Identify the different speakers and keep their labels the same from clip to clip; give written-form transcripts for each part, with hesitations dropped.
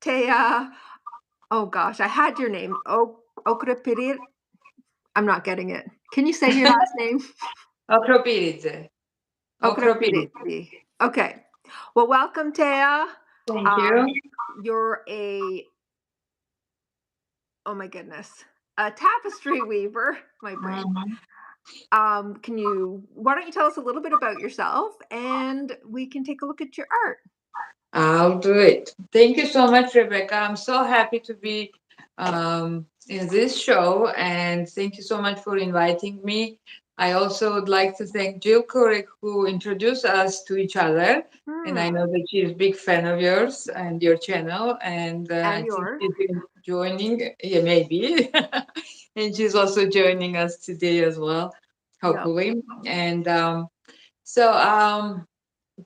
Speaker 1: Taya. Oh gosh, I had your name. Okropiridze. I'm not getting it. Can you say your last name?
Speaker 2: Okropiridze. Okropiridze.
Speaker 1: Okropiridze. Okay. Well, welcome, Taya.
Speaker 2: Thank
Speaker 1: Um,
Speaker 2: you.
Speaker 1: you're oh my goodness, a tapestry weaver. My brain.
Speaker 2: Mhm.
Speaker 1: Why don't you tell us a little bit about yourself and we can take a look at your art?
Speaker 2: I'll do it. Thank you so much, Rebecca. I'm so happy to be in this show, and thank you so much for inviting me. I also would like to thank Jill Kurek, who introduced us to each other. And I
Speaker 1: Hmm.
Speaker 2: know that she's a big fan of yours and your channel, and
Speaker 1: And
Speaker 2: I think
Speaker 1: yours.
Speaker 2: she's been joining, yeah, maybe. And she's also joining us today as well,
Speaker 1: Yeah.
Speaker 2: hopefully. And so,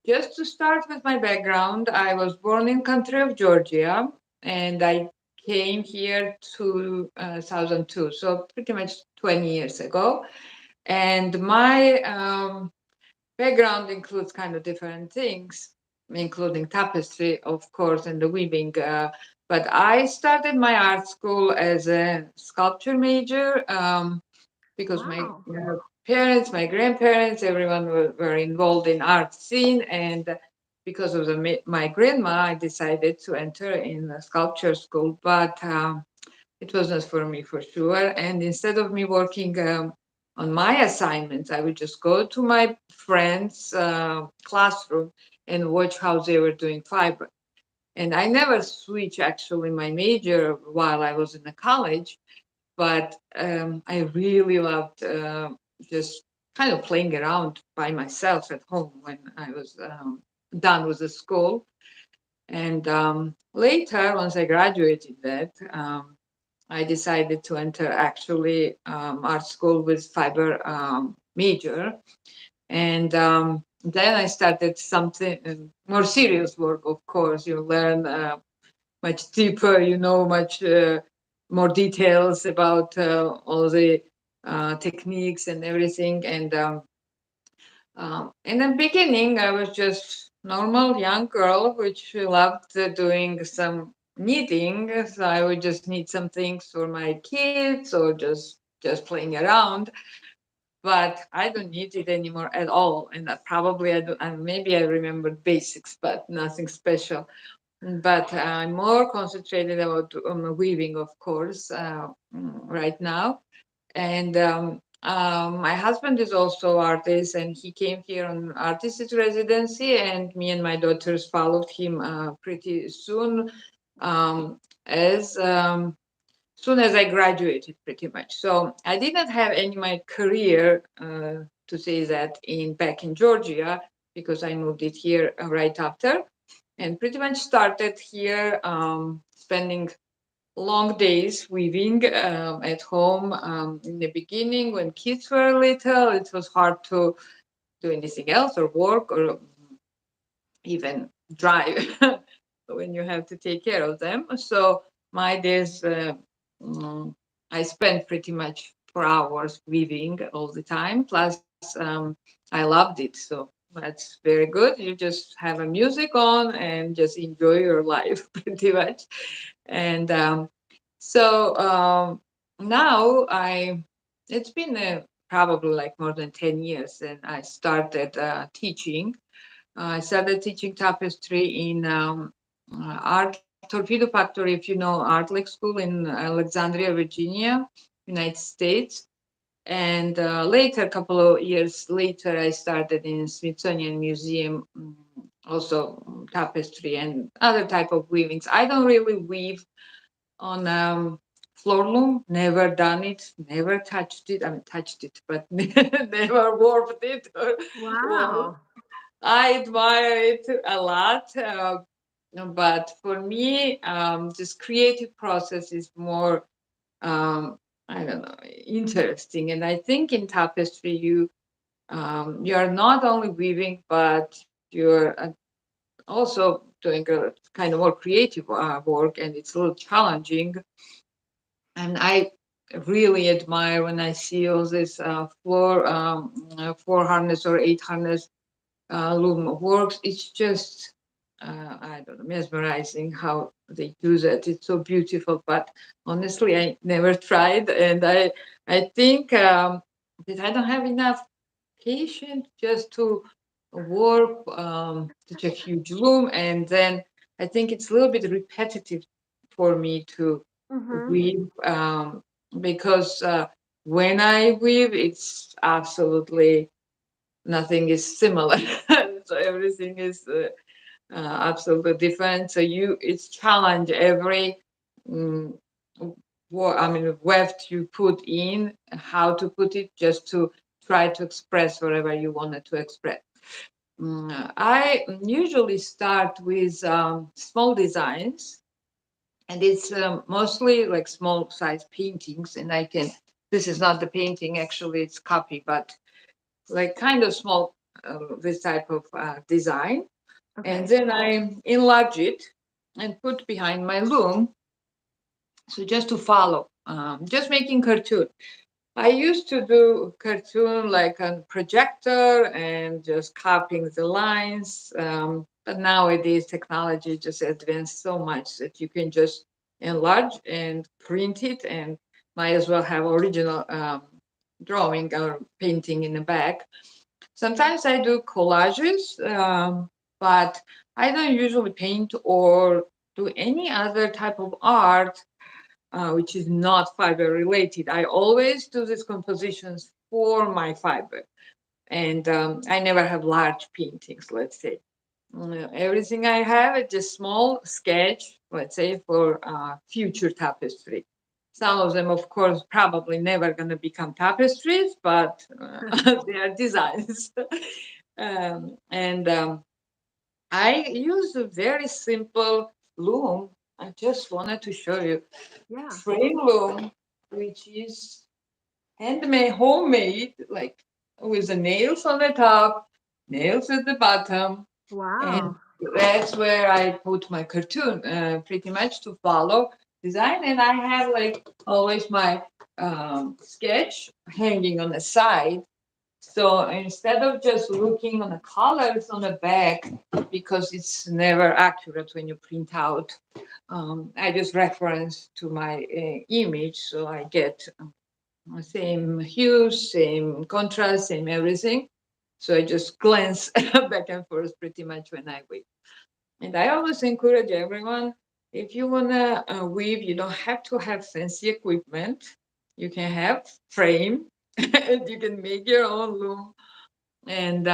Speaker 2: just to start with my background, I was born in country of Georgia, and I came here to 2002, so pretty much 20 years ago. And my background includes kind of different things, including tapestry, of course, and the weaving. But I started my art school as a sculpture major. Because my
Speaker 1: Wow.
Speaker 2: parents, my grandparents, everyone were involved in art scene, and because of my grandma, I decided to enter in a sculpture school, but it wasn't for me for sure. And instead of me working on my assignments, I would just go to my friends' classroom and watch how they were doing fiber. And I never switched actually my major while I was in the college, but I really loved just kind of playing around by myself at home when I was done with the school. And later, once I graduated that, I decided to enter actually art school with fiber major. And then I started something more serious work, of course. You learn much deeper, much more details about all the techniques and everything. And in the beginning, I was just normal young girl, which loved doing some knitting. So I would just knit some things for my kids or just playing around. But I don't need it anymore at all. And probably I do, and maybe I remember basics, but nothing special. But I'm more concentrated about weaving, of course, right now. And my husband is also artist, and he came here on artist residency, and me and my daughters followed him pretty soon, um, as soon as I graduated, pretty much. So I didn't have any my career to say that in back in Georgia because I moved it here right after and pretty much started here spending long days weaving at home. In the beginning, when kids were little, it was hard to do anything else or work or even drive when you have to take care of them. So my days, mm, I spent pretty much 4 hours weaving all the time. Plus, I loved it. So that's very good. You just have a music on and just enjoy your life pretty much. And so now it's been probably like more than 10 years and I started teaching. I started teaching tapestry in Art Torpedo Factory, if you know Art Lake School in Alexandria, Virginia, United States. And later, a couple of years later, I started in Smithsonian Museum, also tapestry and other type of weavings. I don't really weave on floor loom. Never done it. Never touched it. I mean, touched it, but never warped it. Or
Speaker 1: Wow.
Speaker 2: I admire it a lot. But for me, this creative process is more, um, I don't know, interesting. And I think in tapestry, you are not only weaving, but you're also doing a kind of more creative work, and it's a little challenging. And I really admire when I see all this floor harness or 8 harness loom works. It's just I don't know, mesmerizing how they use it. It's so beautiful, but honestly, I never tried, and I think that I don't have enough patience just to work such a huge loom, and then I think it's a little bit repetitive for me to
Speaker 1: Mhm.
Speaker 2: weave because when I weave, it's absolutely nothing is similar. So everything is absolutely different. So it's challenge every um, I mean, weft you put in, how to put it, just to try to express whatever you wanted to express. I usually start with small designs, and it's mostly like small size paintings. And this is not the painting, actually, it's copy, but like kind of small, this type of design. And
Speaker 1: Okay.
Speaker 2: then I enlarge it and put behind my loom. So just to follow, just making cartoon. I used to do cartoon like on projector and just copying the lines. But nowadays technology just advanced so much that you can just enlarge and print it, and might as well have original drawing or painting in the back. Sometimes I do collages, but I don't usually paint or do any other type of art which is not fiber related. I always do these compositions for my fiber, and I never have large paintings, let's say. Everything I have is just small sketch, let's say, for future tapestry. Some of them, of course, probably never going to become tapestries, but they are designs. And I use a very simple loom. I just wanted to show you
Speaker 1: Yeah.
Speaker 2: frame loom, which is handmade, homemade, like with the nails on the top, nails at the bottom, and
Speaker 1: Wow.
Speaker 2: that's where I put my cartoon, pretty much to follow design. And I have like always my sketch hanging on the side. So instead of just looking on the colors on the back, because it's never accurate when you print out, I just reference to my image, so I get same hues, same contrast, same everything. So I just glance back and forth pretty much when I weave. And I always encourage everyone, if you wanna weave, you don't have to have fancy equipment. You can have frame, and you can make your own loom. And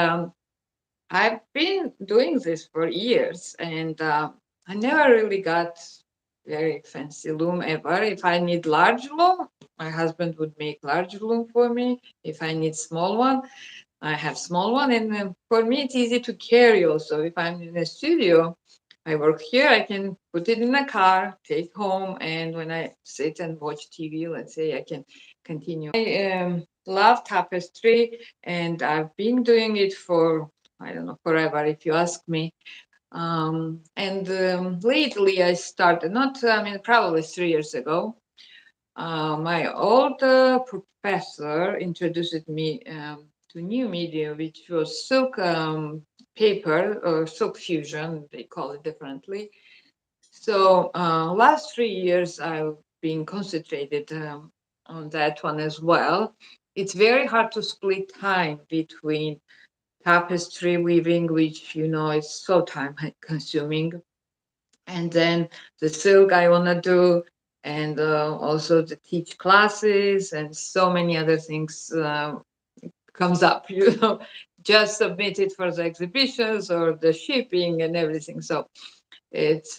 Speaker 2: I've been doing this for years, and I never really got very fancy loom ever. If I need large loom, my husband would make large loom for me. If I need small one, I have small one, and for me it's easy to carry. Also, if I'm in a studio, I work here, I can put it in a car, take home, and when I sit and watch TV, let's say, I can continue. I love tapestry, and I've been doing it for, I don't know, forever, if you ask me. And lately I started, not, I mean, probably 3 years ago, my old professor introduced me to new media, which was silk paper or silk fusion, they call it differently. So last 3 years I've been concentrated on that one as well. It's very hard to split time between tapestry weaving, which you know is so time consuming, and then the silk I want to do, and also to teach classes and so many other things comes up, you know, just submit it for the exhibitions or the shipping and everything. So it's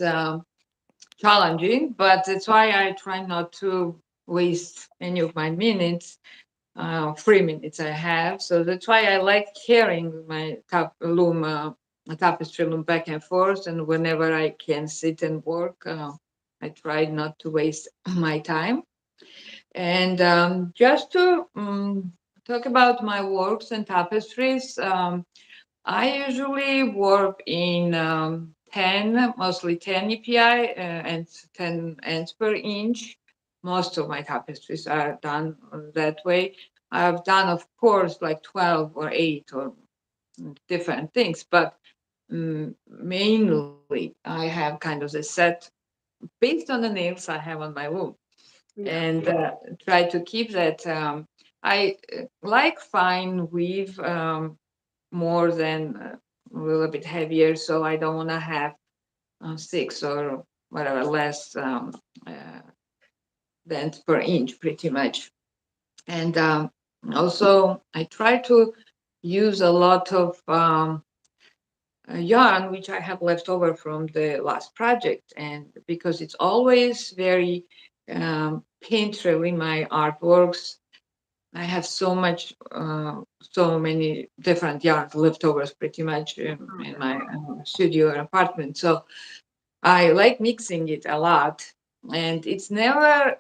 Speaker 2: challenging, but that's why I try not to waste any of my minutes, 3 minutes I have. So that's why I like carrying my loom, tapestry loom back and forth. And whenever I can sit and work, I try not to waste my time. And just to talk about my works and tapestries, I usually work in 10, mostly 10 EPI and 10 ends per inch. Most of my tapestries are done that way. I've done, of course, like 12 or 8 or different things, but mainly I have kind of the set based on the nails I have on my room,
Speaker 1: Yeah.
Speaker 2: and try to keep that. I like fine weave more than a little bit heavier, so I don't want to have 6 or whatever less uh, bend per inch, pretty much. And also, I try to use a lot of yarn which I have left over from the last project, and because it's always very painterly, my artworks. I have so many different yarn leftovers, pretty much
Speaker 1: Oh,
Speaker 2: in
Speaker 1: yeah.
Speaker 2: my studio or apartment. So I like mixing it a lot, and it's never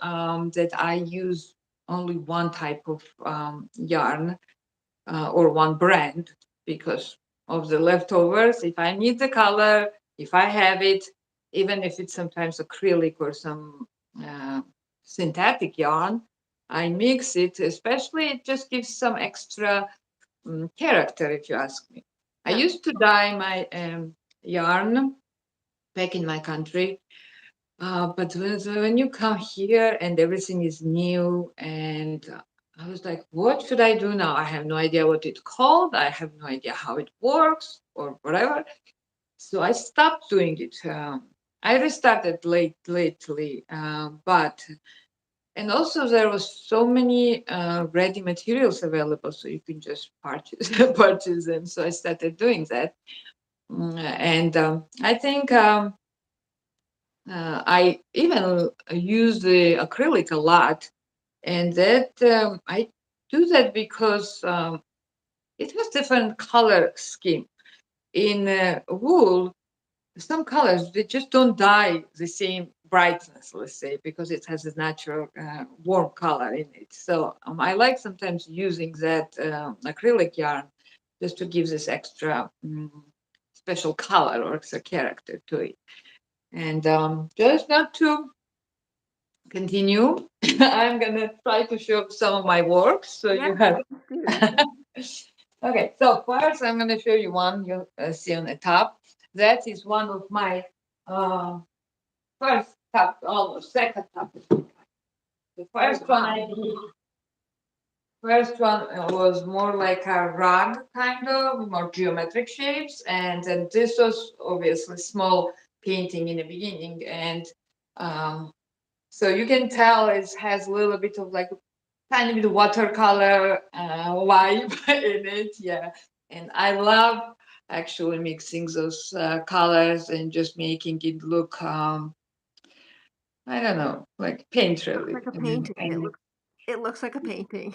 Speaker 2: that I use only one type of yarn or one brand because of the leftovers. If I need the color, if I have it, even if it's sometimes acrylic or some uh, synthetic yarn, I mix it. Especially, it just gives some extra character, if you ask me. I
Speaker 1: Yeah.
Speaker 2: used to dye my yarn back in my country, but when you come here and everything is new, and I was like, what should I do now? I have no idea what it's called. I have no idea how it works or whatever. So I stopped doing it. I restarted lately, but and also there was so many ready materials available, so you can just purchase purchase them. So I started doing that, and I think. I even use the acrylic a lot, and that I do that because it has different color scheme. In wool, some colors they just don't dye the same brightness, let's say, because it has a natural warm color in it. So I like sometimes using that acrylic yarn just to give this extra special color or extra character to it. And just not to continue. I'm gonna try to show some of my work so
Speaker 1: Yeah,
Speaker 2: you have.
Speaker 1: please do.
Speaker 2: Okay, so first I'm gonna show you one you see on the top. That is one of my uh, first top, almost second top. The
Speaker 1: Oh,
Speaker 2: first one
Speaker 1: wow.
Speaker 2: I did, first one was more like a rug kind of, more geometric shapes, and then this was obviously small painting in the beginning, and um, so you can tell it has a little bit of like tiny bit of watercolor vibe in it. Yeah. And I love actually mixing those colors and just making it look, I don't know, like
Speaker 1: Looks
Speaker 2: painterly.
Speaker 1: like a
Speaker 2: And,
Speaker 1: painting.
Speaker 2: and,
Speaker 1: It looks like a painting.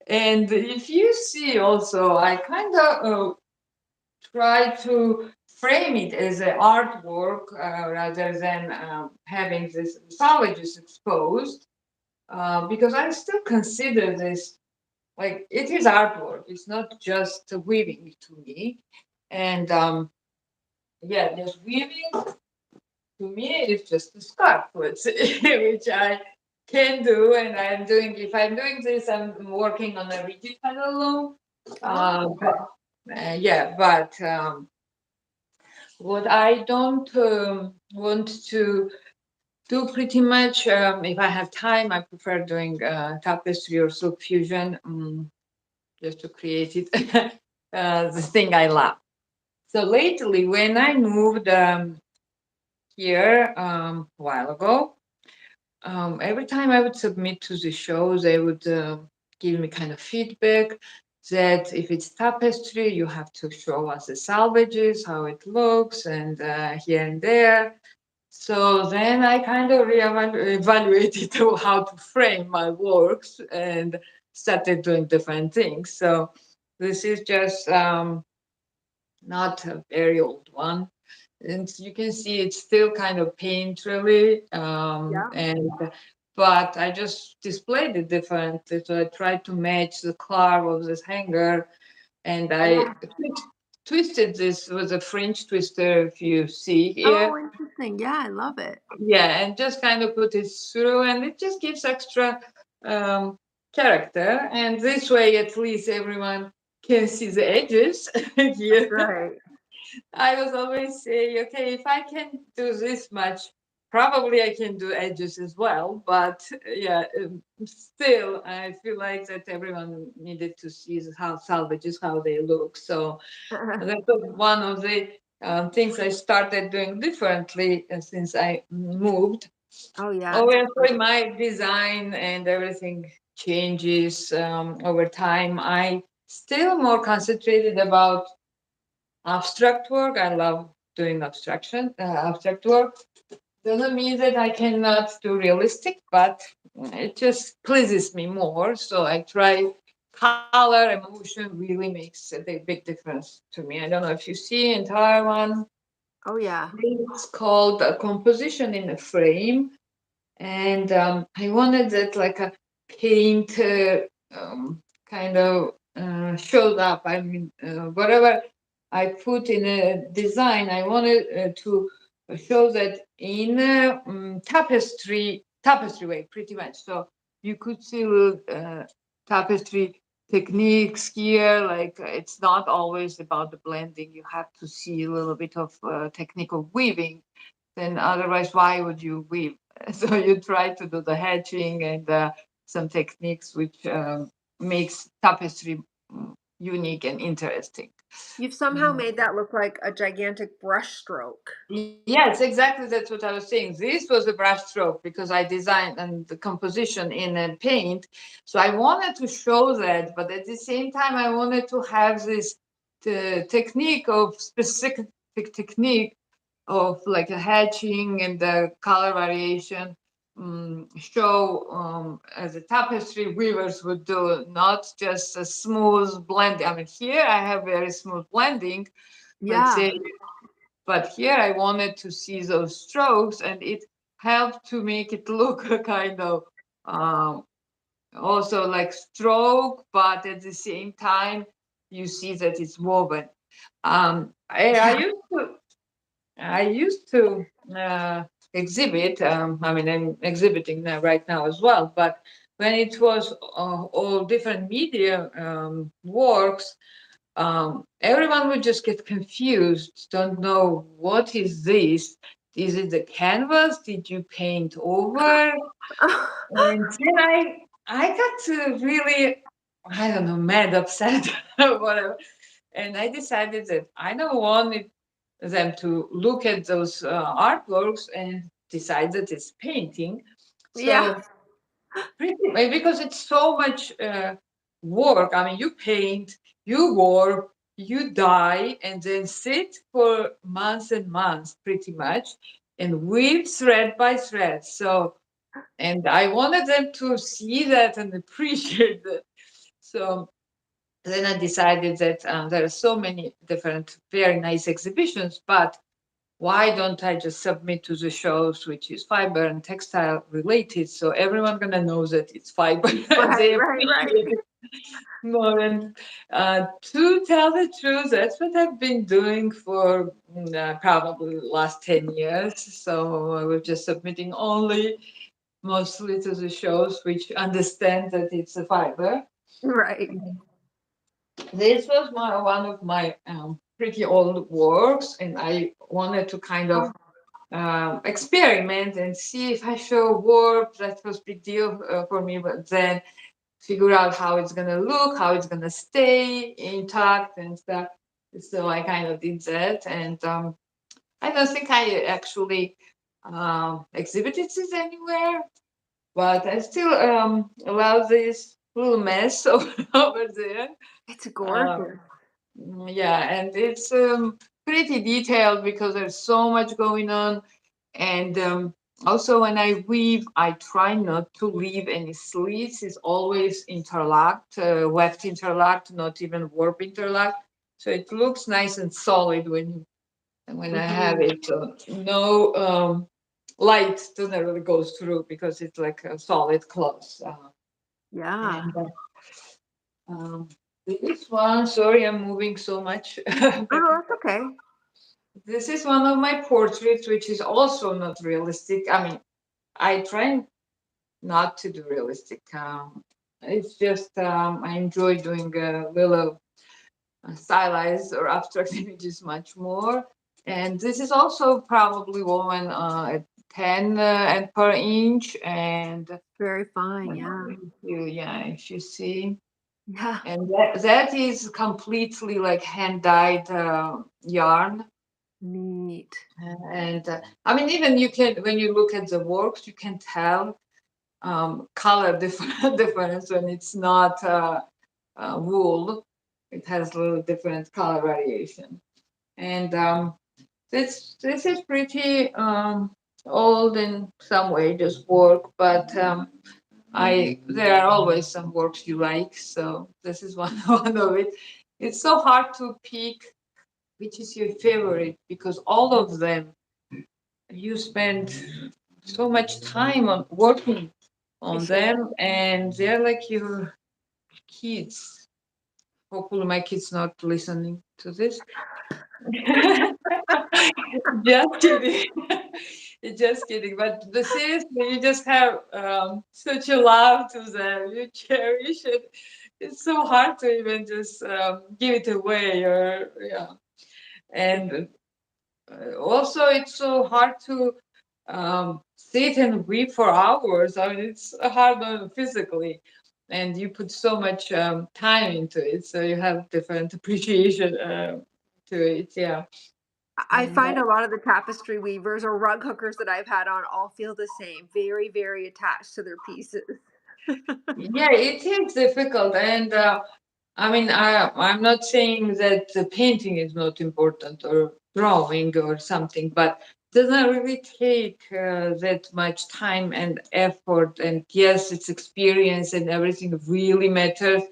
Speaker 2: and if you see also, I kind of try to frame it as an artwork rather than having this salvages exposed because I still consider this like it is artwork. It's not just weaving to me. And yeah, this weaving to me is just a scarf, let's say, which I can do. And I'm doing, if I'm doing this, I'm working on a rigid panel loom.
Speaker 1: Oh,
Speaker 2: Yeah, but what I don't want to do pretty much, if I have time, I prefer doing tapestry or silk fusion. Just to create it, the thing I love. So lately, when I moved here a while ago, every time I would submit to the shows, they would give me kind of feedback that if it's tapestry, you have to show us the salvages, how it looks, and here and there. So then I kind of evaluated how to frame my works and started doing different things. So this is just not a very old one. And you can see it's still kind of painterly,
Speaker 1: yeah.
Speaker 2: and but I just displayed it differently. So I tried to match the carve of this hanger, and I
Speaker 1: Yeah.
Speaker 2: twisted this with a French twister, if you see
Speaker 1: Oh,
Speaker 2: here.
Speaker 1: interesting. Yeah, I love it.
Speaker 2: Yeah, and just kind of put it through, and it just gives extra um, character. And this way, at least everyone can see the edges
Speaker 1: That's
Speaker 2: here.
Speaker 1: right.
Speaker 2: I was always say, okay, if I can do this much, probably I can do edges as well. But yeah, still, I feel like that everyone needed to see how salvages, how they look. So that was one of the things I started doing differently since I moved.
Speaker 1: Oh, yeah, it's
Speaker 2: Obviously, my design and everything changes over time. I still more concentrated about abstract work. I love doing abstract work. Doesn't mean that I cannot do realistic, but it just pleases me more. So I try color, emotion really makes a big difference to me. I don't know if you see in Taiwan,
Speaker 1: Oh, yeah.
Speaker 2: it's called a composition in a frame. And I wanted that like a paint kind of showed up. I mean, whatever I put in a design, I wanted to show that in a tapestry way, pretty much. So you could see little tapestry techniques here. Like it's not always about the blending. You have to see a little bit of technique of weaving. Then otherwise, why would you weave? So you try to do the hatching and some techniques which makes tapestry unique and interesting.
Speaker 1: You've somehow
Speaker 2: Mm.
Speaker 1: made that look like a gigantic brush stroke.
Speaker 2: Yes, exactly. That's what I was saying. This was a brush stroke because I designed and the composition in a paint. So I wanted to show that, but at the same time, I wanted to have this technique of specific technique of like a hatching and the color variation show as a tapestry weavers would do, not just a smooth blending. I mean, here I have very smooth blending, let's
Speaker 1: Yeah.
Speaker 2: say, but here I wanted to see those strokes, and it helped to make it look a kind of um, also like stroke, but at the same time, you see that it's woven. I
Speaker 1: Yeah.
Speaker 2: used to I used to exhibit. I mean, I'm exhibiting now right now as well. But when it was all different media works, everyone would just get confused. Don't know what is this. Is it the canvas? Did you paint over? And then I got to really, I don't know, mad, upset, whatever. And I decided that I don't want them to look at those artworks and decide that it's painting.
Speaker 1: Yeah.
Speaker 2: So because it's so much work. I mean, you paint, you warp, you dye, and then sit for months and months, pretty much, and weave thread by thread. So, and I wanted them to see that and appreciate that. So then I decided that there are so many different, very nice exhibitions, but why don't I just submit to the shows, which is fiber and textile related, so everyone gonna know that it's fiber and
Speaker 1: Right,
Speaker 2: they
Speaker 1: right, right.
Speaker 2: appreciate it more. And to tell the truth, that's what I've been doing for probably the last 10 years. So we're just submitting only mostly to the shows which understand that it's a fiber.
Speaker 1: Right.
Speaker 2: This was one of my pretty old works, and I wanted to kind of experiment and see if I show warp. That was big deal for me, but then figure out how it's gonna look, how it's gonna stay intact and stuff. So I kind of did that, and I don't think I actually exhibited it anywhere, but I still love this little mess over there.
Speaker 1: It's
Speaker 2: Uh,
Speaker 1: gorgeous.
Speaker 2: yeah, and it's pretty detailed because there's so much going on. And also, when I weave, I try not to leave any slits. It's always interlocked, weft interlocked, not even warp interlocked. So it looks nice and solid when I have
Speaker 1: Mhm.
Speaker 2: it. No light doesn't really goes through because it's like a solid cloth.
Speaker 1: Yeah.
Speaker 2: And um, this one, sorry, I'm moving so much
Speaker 1: Oh,
Speaker 2: back
Speaker 1: no,
Speaker 2: and
Speaker 1: that's okay.
Speaker 2: this is one of my portraits, which is also not realistic. I mean, I try not to do realistic. It's just I enjoy doing little. stylized or abstract images much more. And this is also probably woven at 10 and per inch. And
Speaker 1: Very fine, yeah.
Speaker 2: yeah, if you see,
Speaker 1: Yeah,
Speaker 2: and that is completely like hand dyed yarn.
Speaker 1: neat.
Speaker 2: And I mean, even you can, when you look at the works, you can tell color difference when it's not wool. It has a little different color variation. And this is pretty old in some way, just work, but I there are always some works you like, so this is one one of it. It's so hard to pick which is your favorite because all of them you spend so much time on working
Speaker 1: I
Speaker 2: on
Speaker 1: sure
Speaker 2: them, and they're like your kids. Hopefully, my kids not listening to this. Just kidding. Just kidding. But the seriously, you just have such a love to them. You cherish it. It's so hard to even just give it away, or yeah. And also, it's so hard to sit and weep for hours. I mean, it's hard physically, and you put so much time into it, so you have different appreciation to it. Yeah,
Speaker 1: I
Speaker 2: and
Speaker 1: find a lot of the tapestry weavers or rug hookers that I've had on all feel the same, very, very attached to their pieces.
Speaker 2: yeah, it is difficult. And I mean, I'm not saying that the painting is not important or drawing or something, but doesn't really take that much time and effort. And yes, it's experience and everything really matters.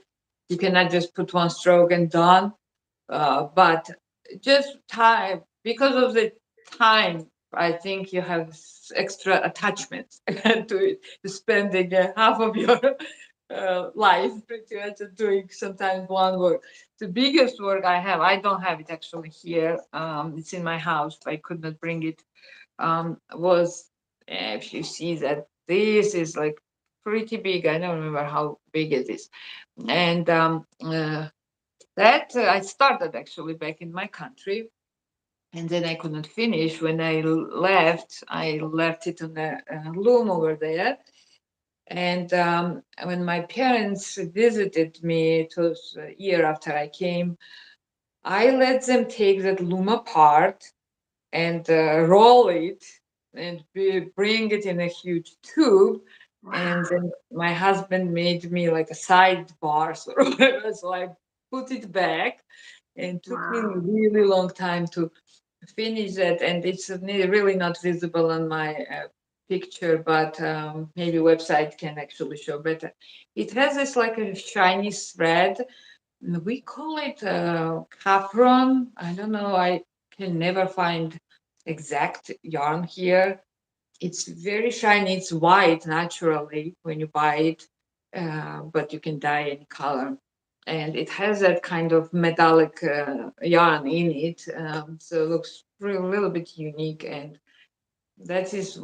Speaker 2: You cannot just put one stroke and done. But just time, because of the time, I think you have extra attachments to it, spending half of your life pretty much doing sometimes one work. The biggest work I have, I don't have it actually here. It's in my house. I could not bring it. Was if you see that this is like pretty big. I don't remember how big it is, and that I started actually back in my country, and then I couldn't finish. When I left it on the loom over there. And when my parents visited me, it was a year after I came, I let them take that loom apart and roll it and bring it in a huge tube. And
Speaker 1: Wow.
Speaker 2: then my husband made me like a sidebars or whatever. So I put it back and took me a
Speaker 1: Wow.
Speaker 2: really long time to finish that. And it's really not visible on my picture, but maybe website can actually show better. It has this like a shiny thread. We call it capron. I don't know. I can never find exact yarn here. It's very shiny. It's white naturally when you buy it, but you can dye any color. And it has that kind of metallic yarn in it, so it looks a little bit unique. And that is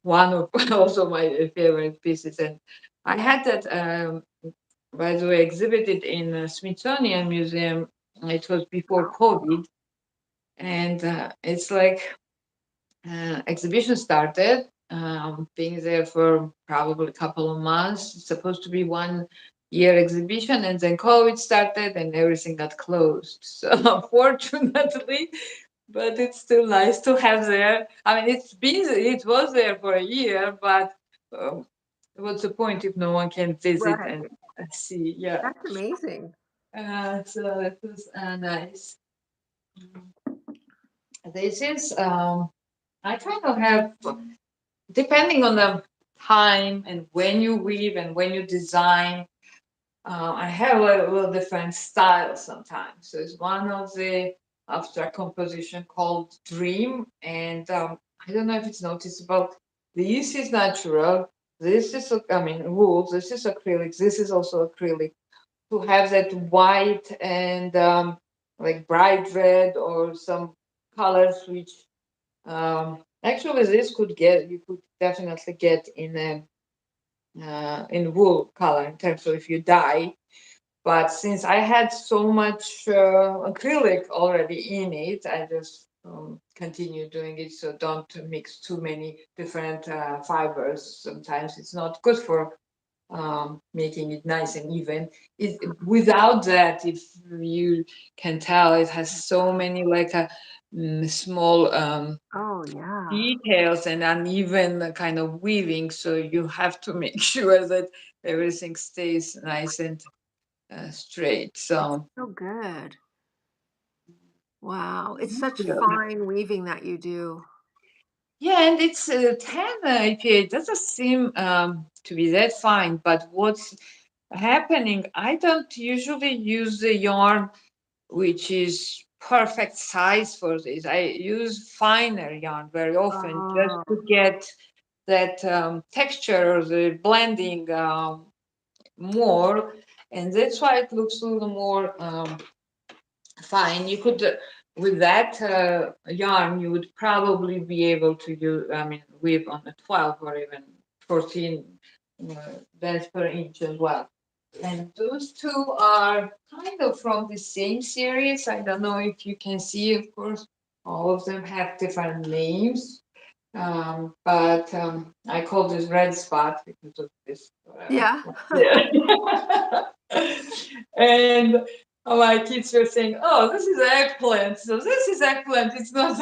Speaker 2: one of also my favorite pieces. And I had that, by the way, exhibited in the Smithsonian Museum. It was before COVID, and it's like exhibition started, being there for probably a couple of months. It's supposed to be 1 year exhibition, and then COVID started and everything got closed. So unfortunately, but it's still nice to have there. I mean, it was there for a year, but what's the point if no one can visit
Speaker 1: Right.
Speaker 2: and see? Yeah.
Speaker 1: That's amazing.
Speaker 2: So it was nice. This is I kind of have, depending on the time and when you weave and when you design, I have a little different style sometimes. So it's one of the abstract composition called Dream, and I don't know if it's noticeable. This is natural. This is, I mean, wool. This is acrylic. This is also acrylic. To have that white and like bright red or some colors which actually this could get, you could definitely get in a in wool color in terms of if you dye. But since I had so much acrylic already in it, I just continue doing it. So don't mix too many different fibers. Sometimes it's not good for making it nice and even. Without that, if you can tell, it has so many like small
Speaker 1: Oh, yeah.
Speaker 2: details and uneven kind of weaving. So you have to make sure that everything stays nice and straight.
Speaker 1: It's
Speaker 2: So
Speaker 1: so good. Wow, it's such
Speaker 2: yeah,
Speaker 1: fine weaving that you do.
Speaker 2: yeah, and it's 10 IPA. It doesn't seem to be that fine, but what's happening? I don't usually use the yarn which is perfect size for this. I use finer yarn very often just
Speaker 1: Oh,
Speaker 2: to get that texture or the blending more, and that's why it looks a little more fine. You could, with that yarn, you would probably be able to use, I mean, weave on a 12 or even 14 uh, bands per inch as well. And those two are kind of from the same series. I don't know if you can see, of course, all of them have different names. But I call this red spot because of this.
Speaker 1: yeah.
Speaker 2: Yeah. And my kids were saying, "Oh, this is eggplant." So this is eggplant. It's not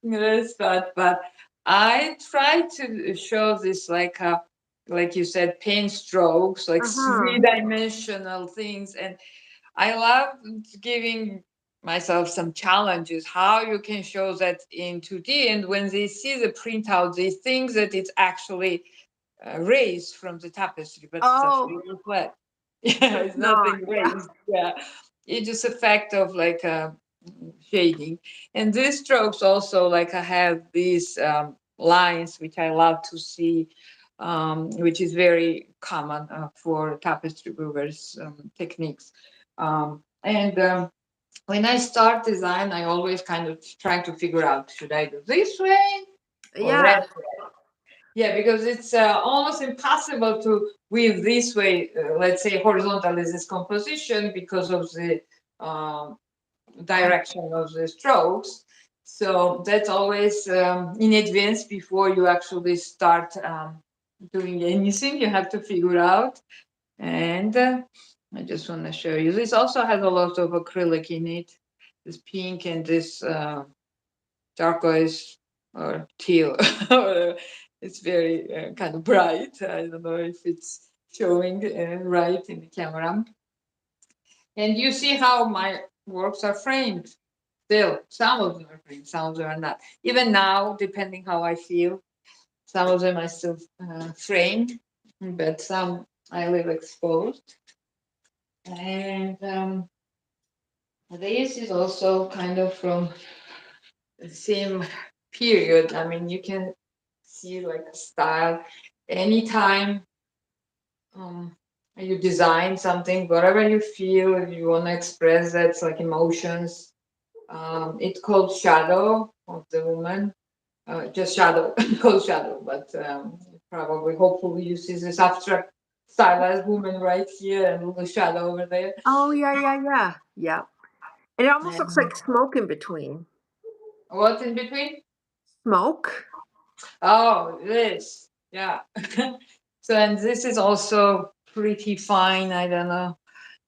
Speaker 2: red spot. But I try to show this like you said, paint strokes, like
Speaker 1: Uh-huh.
Speaker 2: three-dimensional things, and I love giving myself some challenges how you can show that in 2D, and when they see the printout they think that it's actually raised from the tapestry, but it's
Speaker 1: Oh,
Speaker 2: actually flat. Yeah,
Speaker 1: but
Speaker 2: it's
Speaker 1: it's not.
Speaker 2: nothing
Speaker 1: Yeah.
Speaker 2: raised. Yeah, it's just a fact of like shading. And these strokes also, like I have these lines which I love to see, which is very common for tapestry weavers techniques. And when I start design, I always kind of try to figure out, should I do this way or
Speaker 1: Yeah.
Speaker 2: that way? Yeah, because it's almost impossible to weave this way. Let's say horizontal is this composition because of the um, direction of the strokes. So that's always in advance before you actually start doing anything. You have to figure out. And I just want to show you. This also has a lot of acrylic in it. This pink and this turquoise or teal. It's very kind of bright. I don't know if it's showing right in the camera. And you see how my works are framed. Still, some of them are framed, some of them are not. Even now, depending how I feel, some of them are still framed, but some I leave exposed. And this is also kind of from the same period. I mean, you can see like a style anytime um, you design something, whatever you feel, if you want to express that's like emotions. It's called shadow of the woman, just shadow, called shadow, but probably, hopefully, you see this abstract stylized woman right here and a little shadow over there.
Speaker 1: Oh, yeah, yeah, yeah. Yeah. And it almost looks
Speaker 2: And
Speaker 1: like smoke in between.
Speaker 2: what in between?
Speaker 1: Smoke?
Speaker 2: Oh, this, yeah. So, and this is also pretty fine. I don't know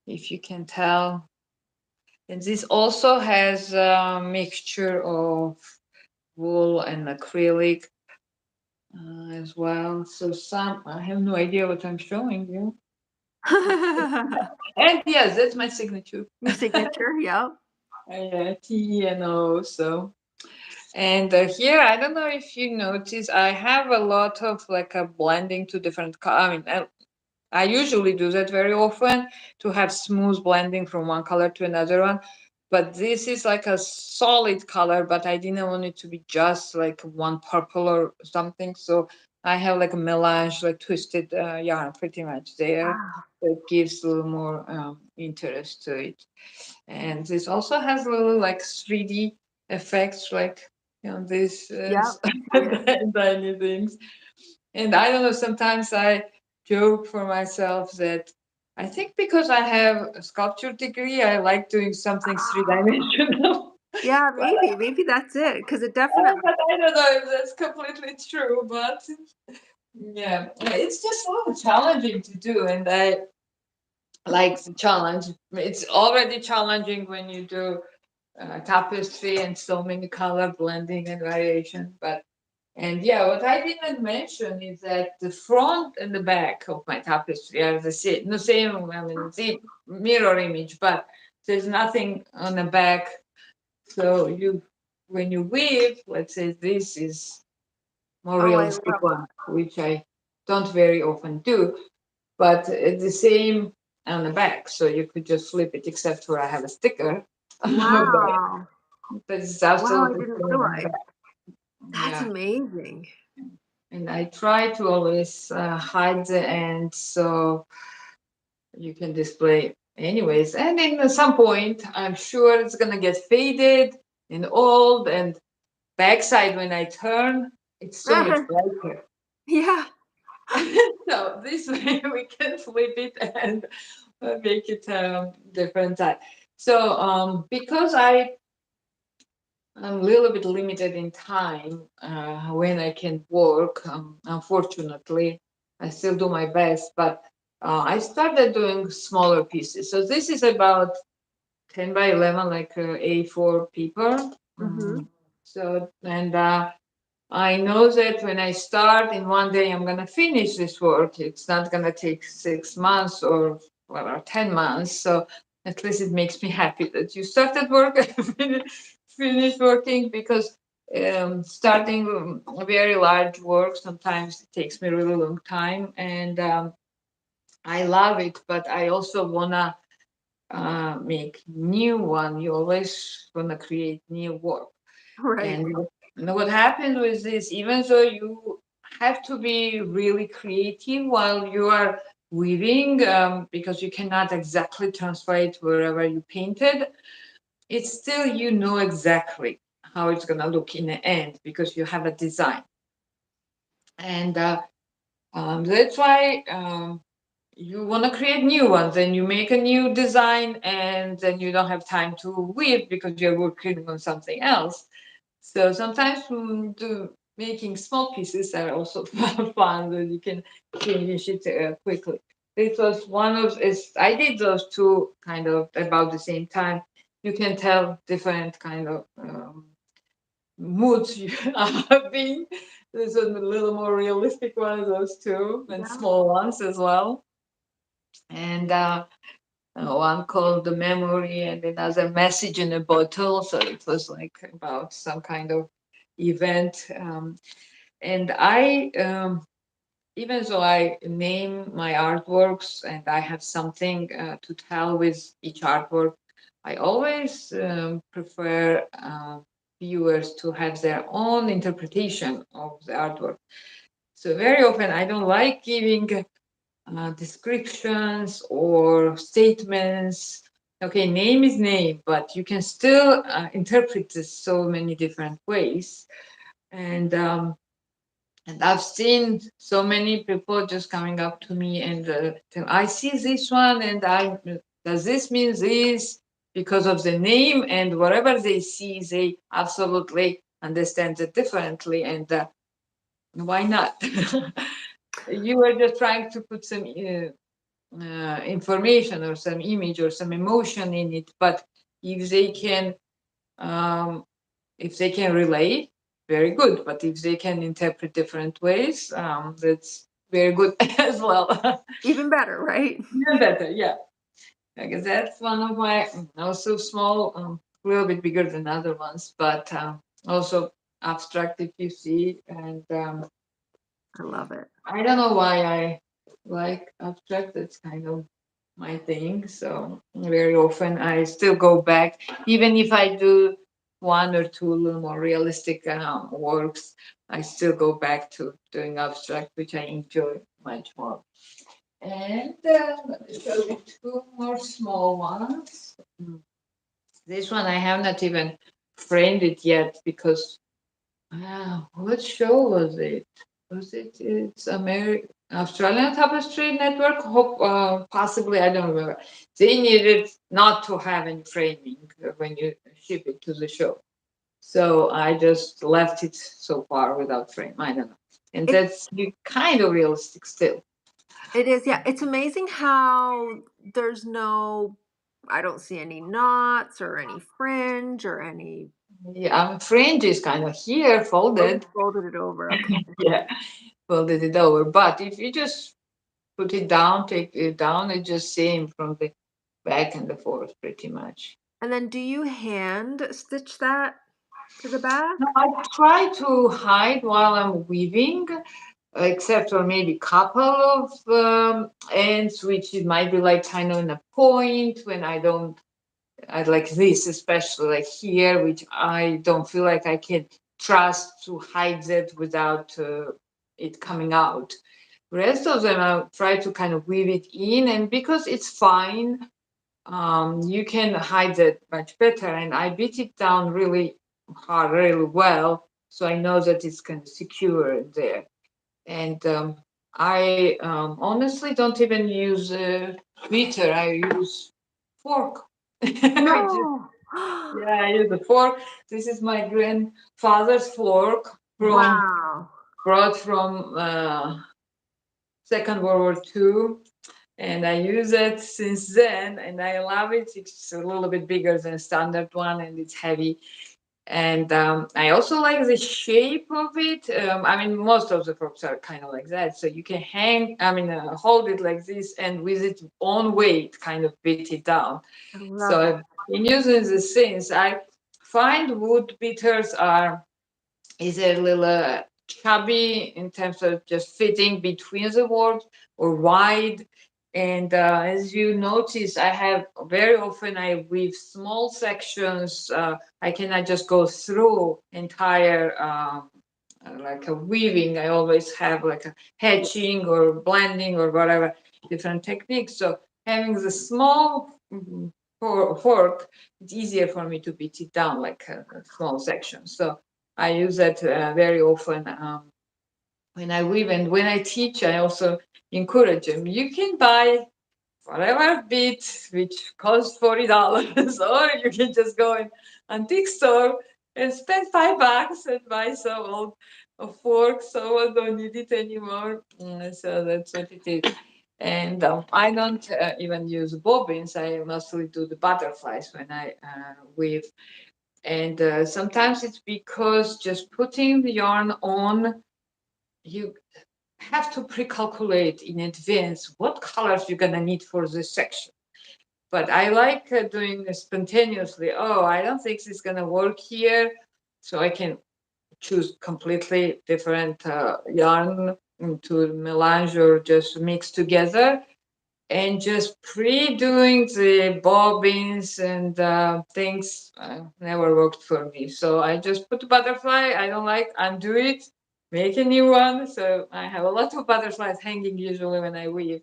Speaker 2: if you can tell. And this also has a mixture of wool and acrylic as well. So some, I have no idea what I'm showing you. And yes, that's my signature.
Speaker 1: Your signature, yep.
Speaker 2: T and O. So, and here, I don't know if you notice, I have a lot of like a blending to different. I mean, I usually do that very often to have smooth blending from one color to another one. But this is like a solid color, but I didn't want it to be just like one purple or something. So I have like a melange, like twisted yarn pretty much there.
Speaker 1: Ah,
Speaker 2: It gives a little more interest to it. And this also has a little like 3D effects, like, these
Speaker 1: yep, I see it.
Speaker 2: tiny things. And I don't know, sometimes I joke for myself that I think because I have a sculpture degree, I like doing something three-dimensional.
Speaker 1: Yeah,
Speaker 2: but,
Speaker 1: maybe that's it, because it definitely.
Speaker 2: but I don't know if that's completely true. But yeah, it's just a little challenging to do, and I like the challenge. It's already challenging when you do tapestry and so many color blending and variation. But and yeah, what I didn't mention is that the front and the back of my tapestry are the same. I mean, the mirror image, but there's nothing on the back. So when you weave, let's say this is more
Speaker 1: Oh, I
Speaker 2: realistic
Speaker 1: love
Speaker 2: one, which I don't very often do, but it's the same on the back. So you could just flip it, except for I have a sticker.
Speaker 1: wow.
Speaker 2: But it's
Speaker 1: Wow, I
Speaker 2: absolutely
Speaker 1: didn't
Speaker 2: same on the
Speaker 1: realize.
Speaker 2: back.
Speaker 1: That's
Speaker 2: Yeah.
Speaker 1: amazing.
Speaker 2: And I try to always hide the end so you can display anyways. And in some point, I'm sure it's gonna get faded and old. And backside when I turn, it's so much brighter.
Speaker 1: Yeah.
Speaker 2: So this way we can flip it and make it different type. So because I'm a little bit limited in time when I can work. Unfortunately, I still do my best, but I started doing smaller pieces. So this is about 10 by 11, like A4 paper.
Speaker 1: Mhm.
Speaker 2: So, and I know that when I start in one day, I'm going to finish this work. It's not going to take 6 months or, well, or 10 months. So at least it makes me happy that you started work and finished working, because starting a very large work, sometimes it takes me a really long time. And I love it, but I also want to make new one. You always want to create new work.
Speaker 1: Right.
Speaker 2: And what happens with this, even though you have to be really creative while you are weaving, because you cannot exactly transfer it wherever you painted, it's still you know exactly how it's going to look in the end because you have a design. And that's why you want to create new ones, and you make a new design, and then you don't have time to weave because you're working on something else. So sometimes making small pieces are also fun, that you can finish it quickly. This was one of I did those two kind of about the same time. You can tell different kind of moods you are being. There's a little more realistic one, those two, and
Speaker 1: Yeah.
Speaker 2: small ones as well. And one called the memory, and another message in a bottle. So it was like about some kind of event. And even though I name my artworks and I have something to tell with each artwork, I always prefer viewers to have their own interpretation of the artwork. So very often I don't like giving descriptions or statements. Okay, name is name, but you can still interpret this so many different ways. And I've seen so many people just coming up to me and tell, I see this one, and I does this mean this because of the name, and whatever they see, they absolutely understand it differently, and why not? You were just trying to put some information or some image or some emotion in it, but if they can um, if they can relate, very good. But if they can interpret different ways, that's very good as well.
Speaker 1: Even better, right?
Speaker 2: Yeah, better, yeah. Because that's one of my also small, a little bit bigger than other ones, but also abstract if you see. And
Speaker 1: I love it.
Speaker 2: I don't know why I like abstract. That's kind of my thing. So very often I still go back, even if I do one or two little more realistic works. I still go back to doing abstract, which I enjoy much more. And let me show you two more small ones. This one I have not even framed it yet because what show was it? was it? It's Australian Tapestry Network. Hope, possibly, I don't remember. They needed not to have any framing when you ship it to the show. So I just left it so far without frame. I don't know. And
Speaker 1: It
Speaker 2: that's kind of realistic still.
Speaker 1: it is, yeah. It's amazing how there's no I don't see any knots or any fringe or any
Speaker 2: Yeah, fringe is kind of here
Speaker 1: oh, you
Speaker 2: folded.
Speaker 1: folded it over. Okay.
Speaker 2: Yeah, folded it over. But if you just put it down, take it down, it's just same from the back and the forth pretty much.
Speaker 1: And then do you hand stitch that to the back?
Speaker 2: No, I try to hide while I'm weaving, except for maybe couple of ends, which it might be like kind of in a point when I like this, especially like here, which I don't feel like I can trust to hide that without it coming out. Rest of them, I try to kind of weave it in, and because it's fine, you can hide that much better. And I beat it down really hard, really well, so I know that it's kind of secure there. And I honestly don't even use beater. I use fork.
Speaker 1: No.
Speaker 2: Yeah, I use a fork. This is my grandfather's fork from
Speaker 1: Wow.
Speaker 2: brought from Second World War II, and I use it since then, and I love it. It's a little bit bigger than standard one, and it's heavy. And I also like the shape of it. I mean, most of the forks are kind of like that, so you can hold it like this, and with its own weight, kind of beat it down.
Speaker 1: I
Speaker 2: So
Speaker 1: love it.
Speaker 2: in using the things, I find wood beaters are is a little chubby in terms of just fitting between the words or wide. And as you notice, I have very often I weave small sections. I cannot just go through entire like a weaving. I always have like a hatching or blending or whatever different techniques. So having the small fork, it's easier for me to beat it down like a small section. So I use that very often when I weave, and when I teach, I also encourage them. You can buy whatever bit which costs $40, or you can just go in antique store and spend $5 and buy some old fork. Someone don't need it anymore. So that's what it is. And I don't even use bobbins. I mostly do the butterflies when I weave. And sometimes it's because just putting the yarn on, you have to pre-calculate in advance what colors you're gonna need for this section. But I like doing it spontaneously. Oh, I don't think this is gonna work here, so I can choose completely different yarn to melange or just mix together, and just pre-doing the bobbins and things never worked for me. So I just put the butterfly. I don't like undo it, make a new one. So I have a lot of butterflies hanging usually when I weave.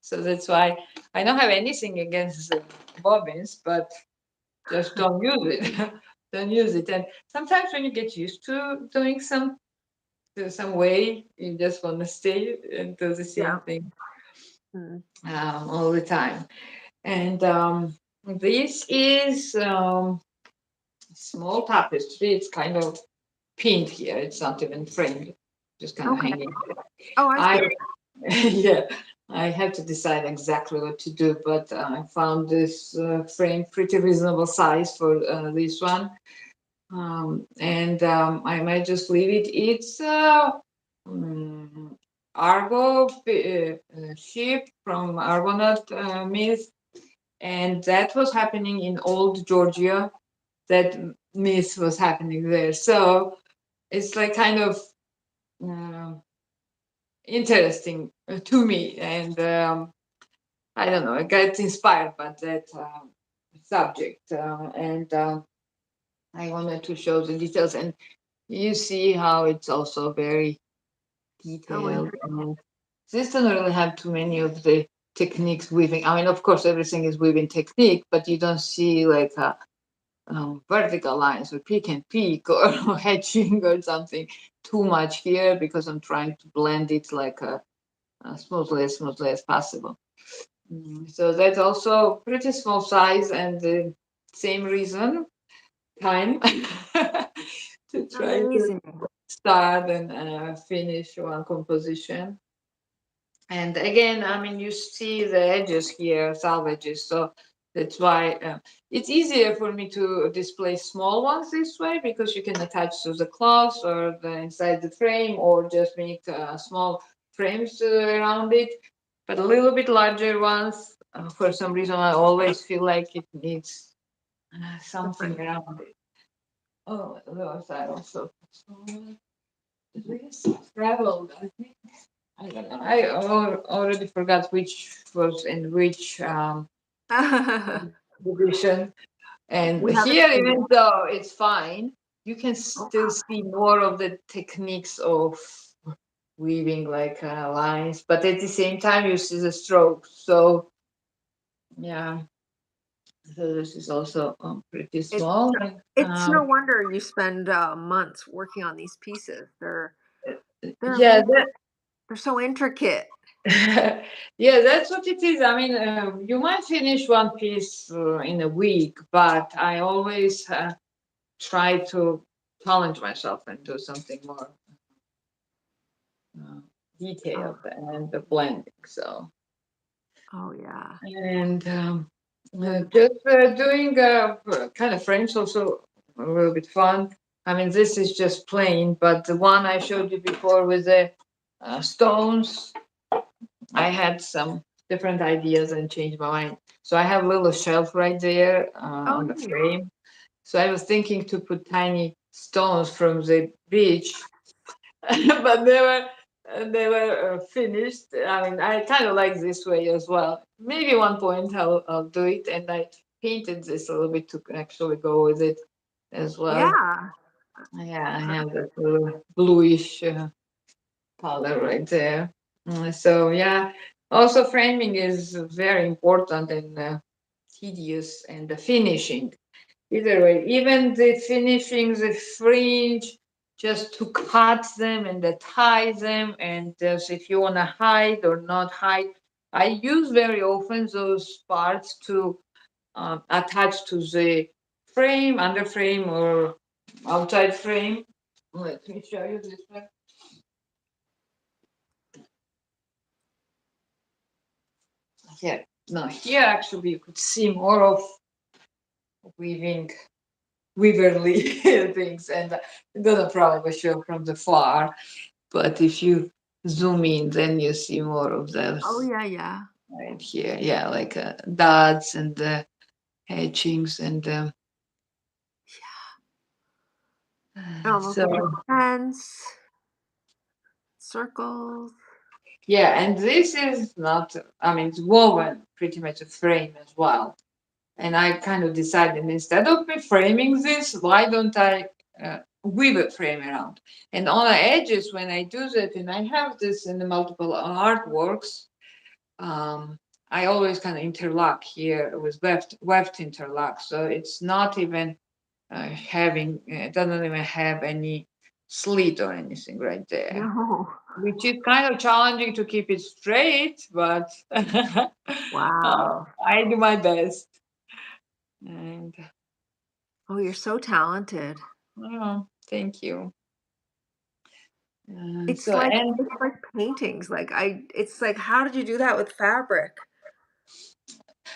Speaker 2: So that's why I don't have anything against the bobbins, but just don't use it. Don't use it. And sometimes when you get used to doing some way, you just want to stay and do the same
Speaker 1: Yeah.
Speaker 2: thing
Speaker 1: Mm.
Speaker 2: all the time. And this is small tapestry. It's kind of pinned here. It's not even framed, just kind of
Speaker 1: Okay.
Speaker 2: hanging.
Speaker 1: Oh, I see.
Speaker 2: I yeah, I have to decide exactly what to do, but I found this frame pretty reasonable size for this one, and I might just leave it. It's um, Argo ship from Argonaut myth, and that was happening in old Georgia. That myth was happening there, so it's like kind of uh, interesting to me, and I don't know, I got inspired by that subject, and I wanted to show the details, and you see how it's also very
Speaker 1: So
Speaker 2: detailed.
Speaker 1: interesting.
Speaker 2: This doesn't really have too many of the techniques weaving. I mean, of course, everything is weaving technique, but you don't see like vertical lines or peak and peak or hatching or something too much here because I'm trying to blend it like smoothly as possible. So that's also pretty small size and the same reason, time to try to
Speaker 1: Amazing.
Speaker 2: start and finish one composition. And again, I mean, you see the edges here, salvages. So that's why it's easier for me to display small ones this way because you can attach to the cloth or the inside the frame or just make small frames around it. But a little bit larger ones, for some reason, I always feel like it needs something
Speaker 1: Different.
Speaker 2: around it. Oh, those I also. This traveled, I think. I don't know. Already forgot which was in which division. And
Speaker 1: We haven't
Speaker 2: here,
Speaker 1: seen
Speaker 2: even though it's fine, you can
Speaker 1: oh,
Speaker 2: still see more of the techniques of weaving, like lines. But at the same time, you see the strokes. So yeah, so this is also pretty
Speaker 1: it's
Speaker 2: small. And,
Speaker 1: it's no wonder you spend months working on these pieces. They're
Speaker 2: yeah,
Speaker 1: amazing. They're so intricate.
Speaker 2: yeah, that's what it is. I mean, you might finish one piece in a week, but I always try to challenge myself and do something more uh,
Speaker 1: Oh,
Speaker 2: detailed and the blending. So,
Speaker 1: oh yeah.
Speaker 2: and
Speaker 1: And
Speaker 2: just doing kind of frames also a little bit fun. I mean, this is just plain, but the one I showed you before with the stones, I had some different ideas and changed my mind. So I have a little shelf right there
Speaker 1: oh,
Speaker 2: on the
Speaker 1: neat.
Speaker 2: frame. So I was thinking to put tiny stones from the beach, but they were finished. I mean, I kind of like this way as well. Maybe one point I'll do it, and I painted this a little bit to actually go with it as well.
Speaker 1: Yeah.
Speaker 2: Yeah, I have
Speaker 1: Perfect.
Speaker 2: that little bluish color right there. So yeah, also framing is very important and tedious, and the finishing. Either way, even the finishing the fringe, just to cut them and tie them, and just if you want to hide or not hide. I use very often those parts to attach to the frame, under frame, or outside frame. Let me show you this one. Here, now here actually you could see more of weaving, weaverly things, and I'm gonna probably show from the far. But if you zoom in, then you see more of
Speaker 1: Oh
Speaker 2: those
Speaker 1: yeah, yeah.
Speaker 2: right here. Yeah, like dots and hatchings and
Speaker 1: It almost
Speaker 2: so
Speaker 1: looks like fence, circles.
Speaker 2: yeah. And this is not. I mean, it's woven pretty much a frame as well. And I kind of decided instead of me framing this, why don't I weave a frame around? And on the edges, when I do that, and I have this in the multiple artworks, um, I always kind of interlock here with weft interlock. So it's not even having, it doesn't even have any slit or anything right there,
Speaker 1: No.
Speaker 2: which is kind of challenging to keep it straight, but
Speaker 1: Wow.
Speaker 2: I do my best. And
Speaker 1: Oh, you're so talented.
Speaker 2: oh, thank you.
Speaker 1: It's
Speaker 2: So,
Speaker 1: like
Speaker 2: and
Speaker 1: it's like paintings. It's like how did you do that with fabric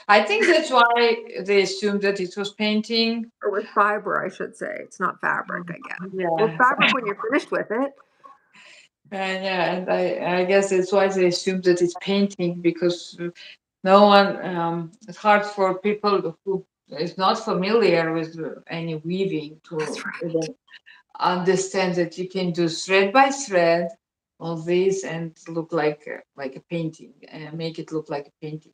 Speaker 2: I think that's why they assumed that it was painting.
Speaker 1: or with fiber, I should say. It's not fabric, I guess. Well,
Speaker 2: Yeah,
Speaker 1: fabric when you're finished with it.
Speaker 2: and yeah, and I guess that's why they assumed that it's painting because no one. It's hard for people who is not familiar with any weaving
Speaker 1: That's
Speaker 2: to
Speaker 1: right.
Speaker 2: even understand that you can do thread by thread all this and look like a painting and make it look like a painting.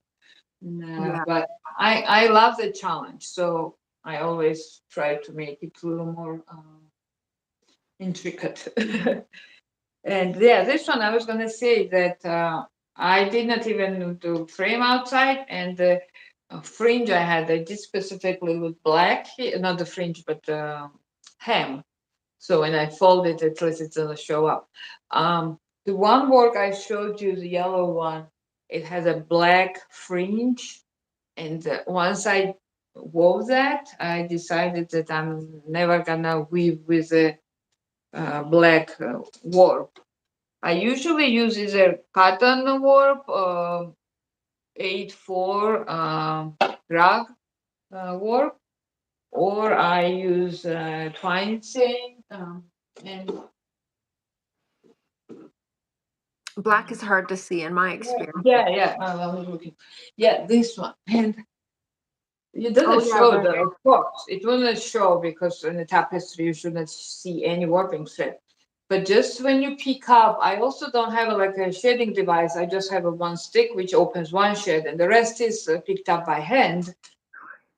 Speaker 1: Yeah.
Speaker 2: But I love the challenge, so I always try to make it a little more intricate. And yeah, this one I was gonna say that I did not even do frame outside, and fringe I did specifically with black, not the fringe, but hem. So when I fold it, at least it's gonna show up. The one work I showed you, the yellow one, it has a black fringe. And once I wove that, I decided that I'm never gonna weave with a black warp. I usually use either cotton warp, 8/4 rag warp, or I use twine chain. And
Speaker 1: Black is hard to see in my experience.
Speaker 2: yeah. I was looking. Yeah, this one. And it
Speaker 1: Oh
Speaker 2: doesn't
Speaker 1: yeah,
Speaker 2: show
Speaker 1: right.
Speaker 2: the, of course, it wouldn't show because in the tapestry you shouldn't see any warping thread. But just when you pick up, I also don't have like a shading device. I just have a one stick which opens one shade, and the rest is picked up by hand.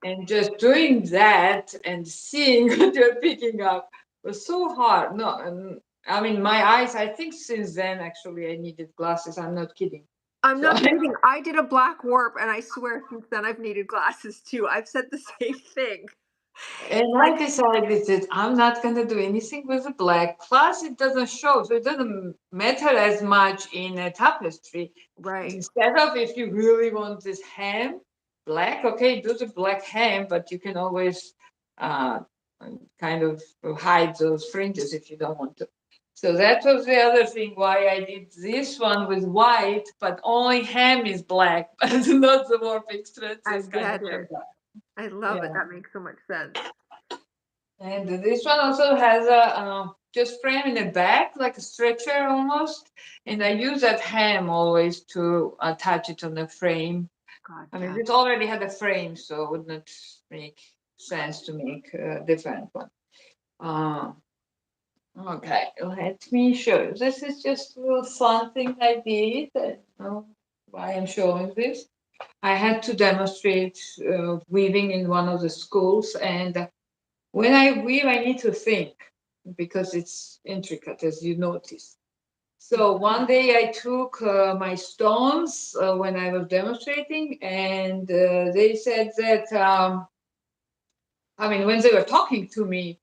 Speaker 2: And just doing that and seeing what you're picking up was so hard. No, I mean my eyes. I think since then actually I needed glasses. I'm not kidding.
Speaker 1: I'm
Speaker 2: So
Speaker 1: not kidding. I did a black warp, and I swear since then I've needed glasses too. I've said the same thing.
Speaker 2: And I
Speaker 1: Like,
Speaker 2: decided that I'm not gonna do anything with the black. Plus, it doesn't show, so it doesn't matter as much in a tapestry.
Speaker 1: right.
Speaker 2: Instead of if you really want this hem black, okay, do the black hem, but you can always uh, kind of hide those fringes if you don't want to. So that was the other thing why I did this one with white, but only hem is black, but not the warping thread. So
Speaker 1: I
Speaker 2: it's kind of
Speaker 1: get
Speaker 2: like
Speaker 1: it.
Speaker 2: that.
Speaker 1: I love it.
Speaker 2: Yeah.
Speaker 1: That makes so much sense.
Speaker 2: And this one also has a just frame in the back, like a stretcher almost. And I use that hem always to attach it on the frame. I mean,
Speaker 1: Gotcha.
Speaker 2: it already had a frame, so it would not make sense to make a different one. Uh, okay, let me show you. This is just a little fun thing I did. I don't know why I'm showing this. I had to demonstrate weaving in one of the schools, and when I weave, I need to think because it's intricate, as you notice. So one day I took my stones when I was demonstrating, and they said that, I mean, when they were talking to me,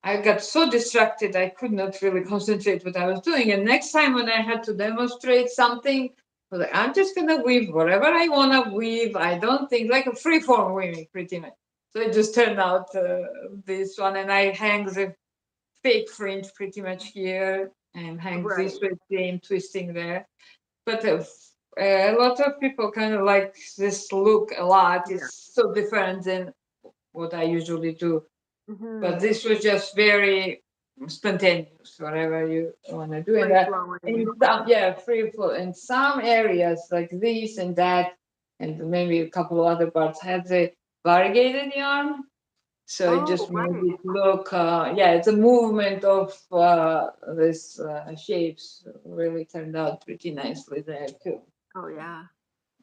Speaker 2: I got so distracted I could not really concentrate what I was doing. And next time when I had to demonstrate something, I was like, I'm just gonna weave whatever I wanna weave. I don't think like a freeform weaving, pretty much. So it just turned out this one, and I hang the fake fringe pretty much here and hang this
Speaker 1: Right.
Speaker 2: with same twisting there. But a lot of people kind of like this look a lot.
Speaker 1: Yeah.
Speaker 2: It's so different than what I usually do. But
Speaker 1: Hmm.
Speaker 2: this was just very spontaneous, whatever you want to do. And
Speaker 1: Free
Speaker 2: that, in
Speaker 1: flowing.
Speaker 2: some, yeah, free flow. In some areas like this and that, and maybe a couple of other parts had the variegated yarn. So it
Speaker 1: Oh,
Speaker 2: just made
Speaker 1: right.
Speaker 2: it look, yeah, it's a movement of this shapes. Really turned out pretty nicely there too.
Speaker 1: Oh, yeah.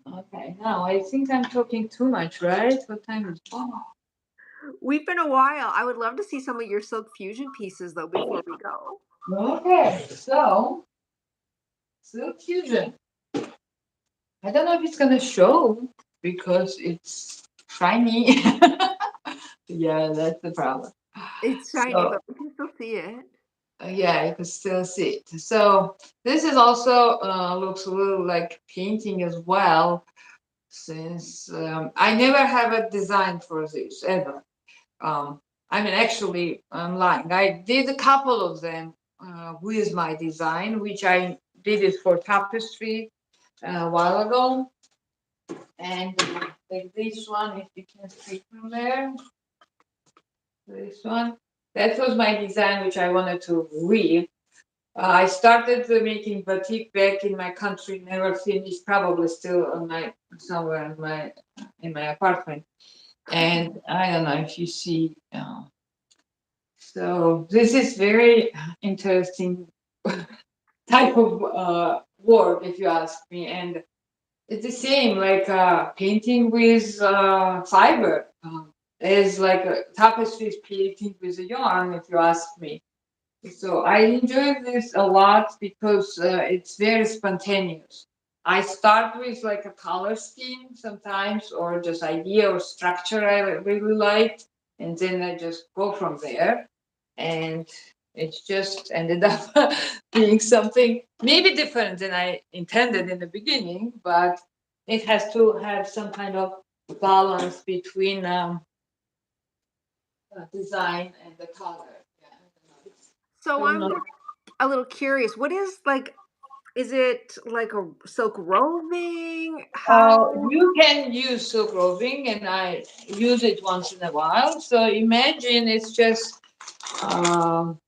Speaker 2: Okay, now I think I'm talking too much, right? What time is it?
Speaker 1: We've been a while. I would love to see some of your silk fusion pieces though before we go.
Speaker 2: Okay, so Silk Fusion. I don't know if it's gonna show because it's shiny. Yeah, that's the problem.
Speaker 1: It's shiny,
Speaker 2: So
Speaker 1: but we can still see it.
Speaker 2: yeah, you can still see it. So this is also looks a little like painting as well, since I never have a design for this ever. Um, I mean, actually, I'm lying. I did a couple of them with my design, which I did it for tapestry a while ago. And like this one, if you can see from there, this one, that was my design, which I wanted to weave. I started making batik back in my country, never finished, probably still on my somewhere in my apartment. And I don't know if you see. So this is very interesting type of work, if you ask me. And it's the same, like painting with fiber. Is like a tapestry is painting with a yarn, if you ask me. So I enjoy this a lot because it's very spontaneous. I start with like a color scheme sometimes, or just idea or structure I really liked, and then I just go from there. And it's just ended up being something maybe different than I intended in the beginning, but it has to have some kind of balance between design and the color. Yeah,
Speaker 1: So
Speaker 2: so not.
Speaker 1: I'm just a little curious. What is like, is it like a silk roving? How?
Speaker 2: You can use silk roving, and I use it once in a while. So imagine it's just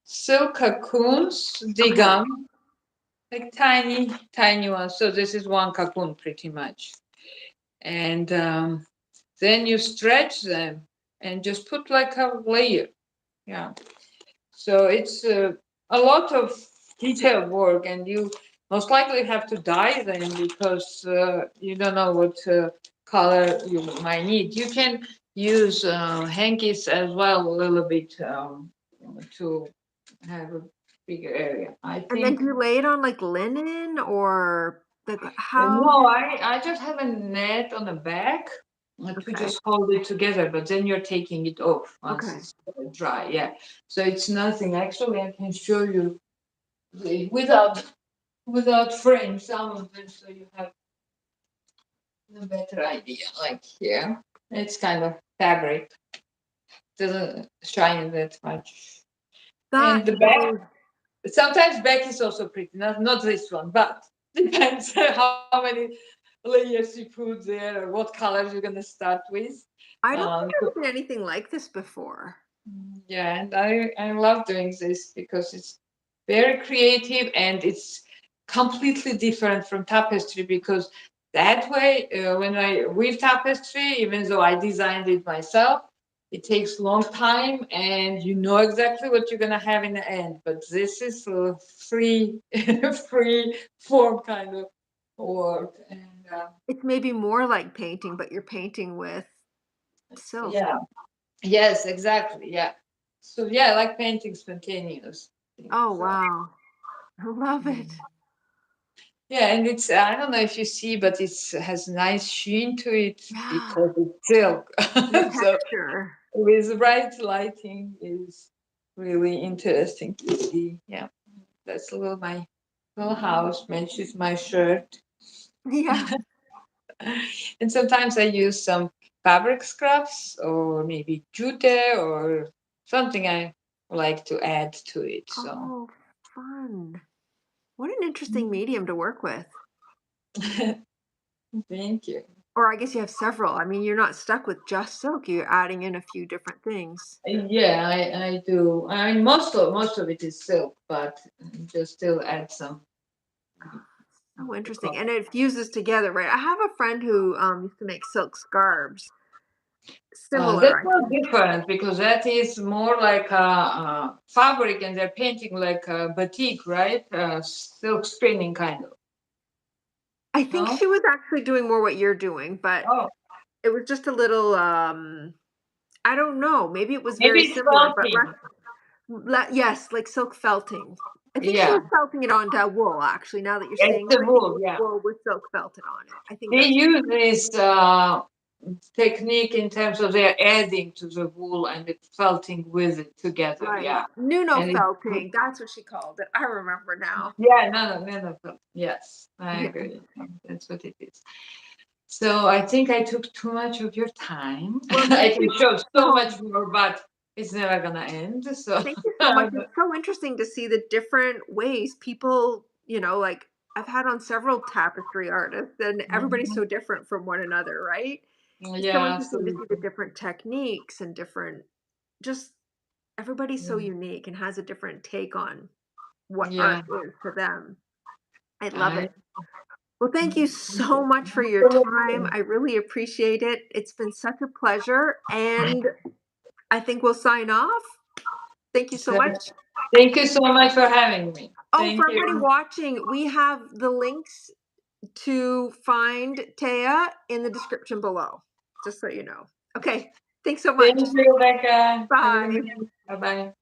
Speaker 2: silk cocoons,
Speaker 1: Okay.
Speaker 2: digum, like tiny, tiny ones. So this is one cocoon pretty much. And then you stretch them and just put like a layer. Yeah. So it's a lot of detailed work, and you most likely have to dye them because you don't know what color you might need. You can use hankies as well a little bit to have a bigger area. I
Speaker 1: And then
Speaker 2: think.
Speaker 1: do you lay it on like linen or like how?
Speaker 2: No, I just have a net on the back to
Speaker 1: Okay.
Speaker 2: just hold it together, but then you're taking it off once
Speaker 1: Okay.
Speaker 2: it's dry. Yeah. So it's nothing. Actually, I can show you without frame some of them, so you have a better idea. Like here, it's kind of fabric, doesn't shine that much. And
Speaker 1: That's
Speaker 2: the back,
Speaker 1: amazing.
Speaker 2: sometimes back is also pretty. Not this one, but depends how many layers you put there or what colors you're gonna start with.
Speaker 1: I don't think
Speaker 2: Um,
Speaker 1: I've seen anything like this before.
Speaker 2: yeah, and I love doing this because it's very creative and it's completely different from tapestry because that way when I weave tapestry, even though I designed it myself, it takes long time and you know exactly what you're gonna have in the end. But this is a free free form kind of work. And
Speaker 1: It's maybe more like painting, but you're painting with silk.
Speaker 2: yeah, yes, exactly, yeah. So yeah, I like painting spontaneous things.
Speaker 1: Oh,
Speaker 2: So.
Speaker 1: wow. I love it.
Speaker 2: Mm. Yeah, and it's I don't know if you see, but it has nice sheen to it
Speaker 1: Yeah.
Speaker 2: because it's silk.
Speaker 1: The
Speaker 2: So
Speaker 1: texture.
Speaker 2: with right lighting is really interesting to see. Yeah, that's a little my little house matches my shirt.
Speaker 1: Yeah.
Speaker 2: And sometimes I use some fabric scraps or maybe jute or something I like to add to it. So
Speaker 1: Oh, fun. What an interesting medium to work with.
Speaker 2: thank you.
Speaker 1: Or I guess you have several. I mean, you're not stuck with just silk. You're adding in a few different things.
Speaker 2: Yeah, I do. I mean, most of it is silk, but just still add some.
Speaker 1: So interesting. And it fuses together, right? I have a friend who used to make silk scarves.
Speaker 2: That's
Speaker 1: Similar, I
Speaker 2: not
Speaker 1: think.
Speaker 2: different because that is more like a fabric, and they're painting like a batik, right? Silk spinning kind of.
Speaker 1: I think
Speaker 2: No.
Speaker 1: she was actually doing more what you're doing, but
Speaker 2: Oh,
Speaker 1: it was just a little I don't know, maybe it was
Speaker 2: maybe
Speaker 1: very
Speaker 2: it's
Speaker 1: similar, but
Speaker 2: felting.
Speaker 1: yes, like silk felting. I think she
Speaker 2: Yeah,
Speaker 1: was felting it onto wool, actually, now that you're
Speaker 2: it's
Speaker 1: saying it,
Speaker 2: the
Speaker 1: I think it
Speaker 2: wool.
Speaker 1: was
Speaker 2: Yeah,
Speaker 1: wool with silk felted on it. I think
Speaker 2: they
Speaker 1: that's
Speaker 2: use this technique in terms of they're adding to the wool and it's felting with it together.
Speaker 1: right.
Speaker 2: Yeah,
Speaker 1: Nuno
Speaker 2: and it.
Speaker 1: felting, that's what she called it. I remember now.
Speaker 2: Yeah, no. Yes, I
Speaker 1: Yeah.
Speaker 2: agree. That's what it is. So I think I took too much of your time.
Speaker 1: Well,
Speaker 2: I
Speaker 1: thank
Speaker 2: can
Speaker 1: you
Speaker 2: show so
Speaker 1: so
Speaker 2: much more, but it's never gonna end. So
Speaker 1: Thank you so much. It's so interesting to see the different ways people, like I've had on several tapestry artists, and everybody's so
Speaker 2: Mhm.
Speaker 1: different from one another, right? It's so
Speaker 2: Yeah,
Speaker 1: interesting to see the
Speaker 2: absolutely.
Speaker 1: different techniques and different, just everybody's so
Speaker 2: Mm.
Speaker 1: unique and has a different take on what
Speaker 2: Yeah,
Speaker 1: art is to them. I love
Speaker 2: I
Speaker 1: it. Well, thank you so much for your time.
Speaker 2: absolutely.
Speaker 1: I really appreciate it. It's been such a pleasure. And I think we'll sign off. Thank you so
Speaker 2: So,
Speaker 1: much.
Speaker 2: thank you so much for having me.
Speaker 1: Oh,
Speaker 2: Thank
Speaker 1: for everybody
Speaker 2: you.
Speaker 1: watching, we have the links to find Taya in the description below, just so you know. Okay, thanks so
Speaker 2: Thank
Speaker 1: much.
Speaker 2: you, Becca. Have a good
Speaker 1: Bye.
Speaker 2: night. Bye bye.